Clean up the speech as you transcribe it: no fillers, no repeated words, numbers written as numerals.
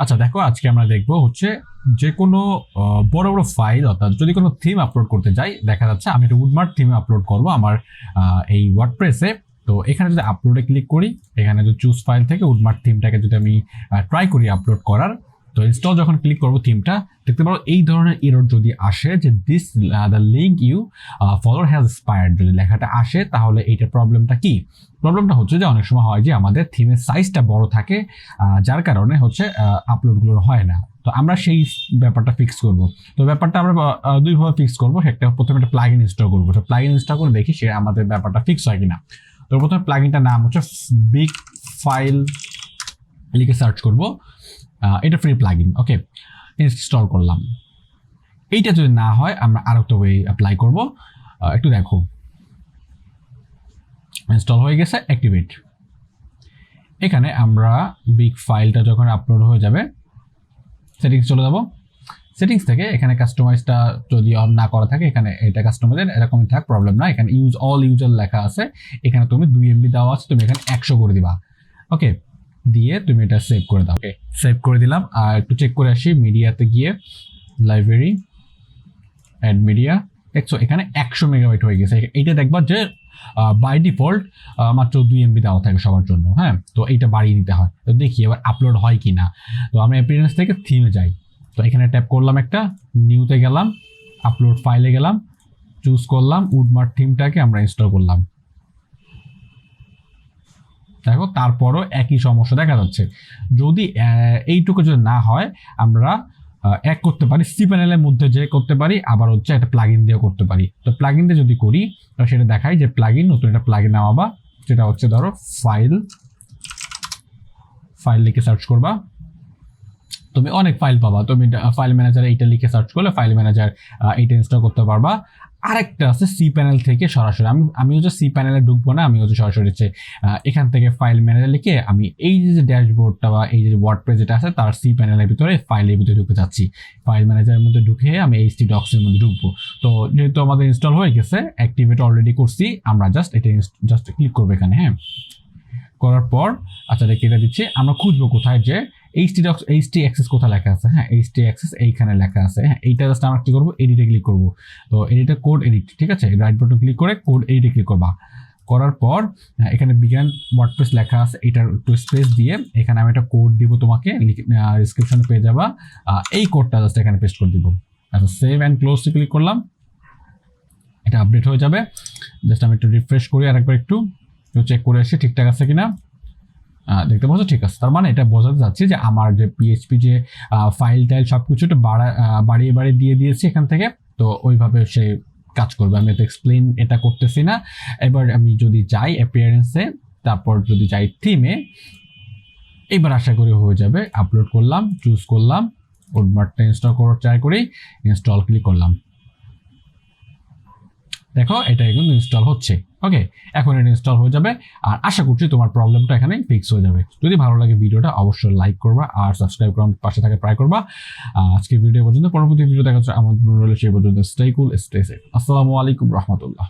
আচ্ছা দেখো, আজকে আমরা দেখবো হচ্ছে যে কোনো বড় বড় ফাইল, অর্থাৎ যদি কোনো থিম আপলোড করতে যাই, দেখা যাচ্ছে আমি একটা উডমার্ট থিম আপলোড করব আমার এই ওয়ার্ডপ্রেসে। তো এখানে যদি আপলোডে ক্লিক করি, এখানে যদি চুজ ফাইল থেকে উডমার্ট থিমটাকে যদি আমি ট্রাই করি আপলোড করার, তো ইনস্টল যখন ক্লিক করবো থিমটা, দেখতে পারো এই ধরনের এরর যদি আসে যে this the link you follow has expired, যদি লেখাটা আসে তাহলে এইটার প্রবলেমটা কি? প্রবলেমটা হচ্ছে যে অনেক সময় হয় যে আমাদের থিমের সাইজটা বড় থাকে, যার কারণে হচ্ছে আপলোডগুলো হয় না। তো আমরা সেই ব্যাপারটা ফিক্স করব। তো ব্যাপারটা আমরা দুইভাবে ফিক্স করবো। একটা, প্রথমে একটা প্লাগইন ইনস্টল করবো। তো প্লাগইন ইনস্টল করে দেখি সে আমাদের ব্যাপারটা ফিক্স হয় কিনা। তো প্রথমে প্লাগইনটার নাম হচ্ছে বিগ ফাইল, লিখে সার্চ করবো। এটা ফ্রি প্লাগইন, ওকে, ইনস্টল করলাম। এইটা যদি না হয় আমরা আরেকটা ওয়ে অ্যাপ্লাই করব। একটু দেখো, ইনস্টল হয়ে গেছে, অ্যাক্টিভেট। এখানে আমরা বিগ ফাইলটা যখন আপলোড হয়ে যাবে, সেটিংস চলে যাব। সেটিংস থেকে এখানে কাস্টমাইজটা যদি অন না করা থাকে, এখানে এটা কাস্টমাইজের এরকমই থাক, প্রবলেম না। এখানে ইউজ অল ইউজার লেখা আছে, এখানে তুমি 2 MB দেওয়া আছে, তুমি এখানে 100 করে দিবা, ওকে, দিয়ে তুমি এটা সেভ করে দাও। ওকে, সেভ করে দিলাম। আর একটু চেক করে আসি, মিডিয়াতে গিয়ে লাইব্রেরি অ্যাড মিডিয়া, দেখছো এখানে 100 মেগাবাইট হয়ে গেছে। এইটা দেখবা যে বাই ডিফল্ট মাত্র 2 MB দেওয়া থাকে সবার জন্য, হ্যাঁ। তো এইটা বাড়িয়ে দিতে হয়। তো দেখি এবার আপলোড হয় কি না। তো আমি অ্যাপিয়ারেন্স থেকে থিমে যাই। তো এখানে ট্যাপ করলাম, একটা নিউতে গেলাম, আপলোড ফাইলে গেলাম, চুজ করলাম উডমার্ট থিমটাকে আমরা ইনস্টল করলাম। দেখো তারপরও একই সমস্যা দেখা যাচ্ছে। যদি এইটুকু যদি না হয়, আমরা এক করতে পারি, সি প্যানেলের মধ্যে যে করতে পারি, আবার হচ্ছে একটা প্লাগইন দিয়েও করতে পারি। তো প্লাগইন দিয়ে যদি করি, তো সেটা দেখাই যে প্লাগইন, নতুন একটা প্লাগইন নামাবা, যেটা হচ্ছে ধরো ফাইল লিখে সার্চ করবা, তুমি অনেক ফাইল পাবা। তুমি ফাইল ম্যানেজারে এইটা লিখে সার্চ করলে ফাইল ম্যানেজার এইটা ইনস্টল করতে পারবা। আরেকটা আছে সি প্যানেল থেকে সরাসরি। আমি হচ্ছে সি প্যানেলে ঢুকবো না, আমি হচ্ছে সরাসরি হচ্ছে এখান থেকে ফাইল ম্যানেজার লিখে আমি এই যে ড্যাশবোর্ডটা বা এই যে ওয়ার্ডপ্রেস যেটা আছে তার সি প্যানেলের ভিতরে ফাইলের ভিতরে ঢুকে যাচ্ছি। ফাইল ম্যানেজারের মধ্যে ঢুকে আমি এইচটি ডক্সের মধ্যে ঢুকবো। তো যেহেতু আমাদের ইনস্টল হয়ে গেছে, অ্যাক্টিভেট অলরেডি করছি, আমরা জাস্ট এটা জাস্ট ক্লিক করবো এখানে, হ্যাঁ। করার পর আচ্ছা এটা কেটে দিচ্ছি। আমরা খুঁজবো কোথায় যে এইচটি অ্যাক্সেস কোথায় লেখা আছে, হ্যাঁ, এইচটি অ্যাক্সেস এইখানে লেখা আছে, হ্যাঁ। এইটা জাস্ট আমরা কি করবো, এডিটে ক্লিক করবো। তো এডিটে কোড এডিট, ঠিক আছে, রাইট বাটন ক্লিক করে কোড এডিটে ক্লিক করবা। করার পর এখানে বিজ্ঞান ওয়ার্ডপ্রেস লেখা আছে, এটার একটু স্পেস দিয়ে এখানে আমি একটা কোড দিব, তোমাকে ডিসক্রিপশনে পেয়ে যাবা। এই কোডটা জাস্ট এখানে পেস্ট করে দিব। আচ্ছা, সেভ অ্যান্ড ক্লোজ ক্লিক করলাম, এটা আপডেট হয়ে যাবে। জাস্ট আমি একটু রিফ্রেশ করি আরেকবার, একটু চেক করে আসি ঠিকঠাক আছে কিনা। দেখতে পাচ্ছ, ঠিক আছে। তার মানে এটা বোঝাতে যাচ্ছে যে আমার যে পিএইচপি যে ফাইল টাইল সব কিছু একটু বাড়িয়ে দিয়ে দিয়েছি এখান থেকে, তো ওইভাবে সে কাজ করবে। আমি তো এক্সপ্লেন এটা করতেছি না। এবার আমি যদি যাই অ্যাপিয়ারেন্সে, তারপর যদি যাই থিমে, এবার আশা করি হয়ে যাবে। আপলোড করলাম, চুজ করলাম, উডমার্টটা ইনস্টল করার ট্রাই করি, ইনস্টল ক্লিক করলাম। দেখো এটা কিন্তু ইনস্টল হচ্ছে, ওকে। এখন এটা ইনস্টল হয়ে যাবে, আর আশা করছি তোমার প্রবলেমটা এখানে ফিক্স হয়ে যাবে। যদি ভালো লাগে ভিডিওটা অবশ্যই লাইক করবা আর সাবস্ক্রাইব করার পাশে থাকা ট্রাই করবা। আজকে ভিডিও পর্যন্ত, পরবর্তী ভিডিও দেখা যাচ্ছে আমার সেই পর্যন্ত। স্টে কুল, স্টে সেফ। আসসালামু আলাইকুম রহমতুল্লাহ।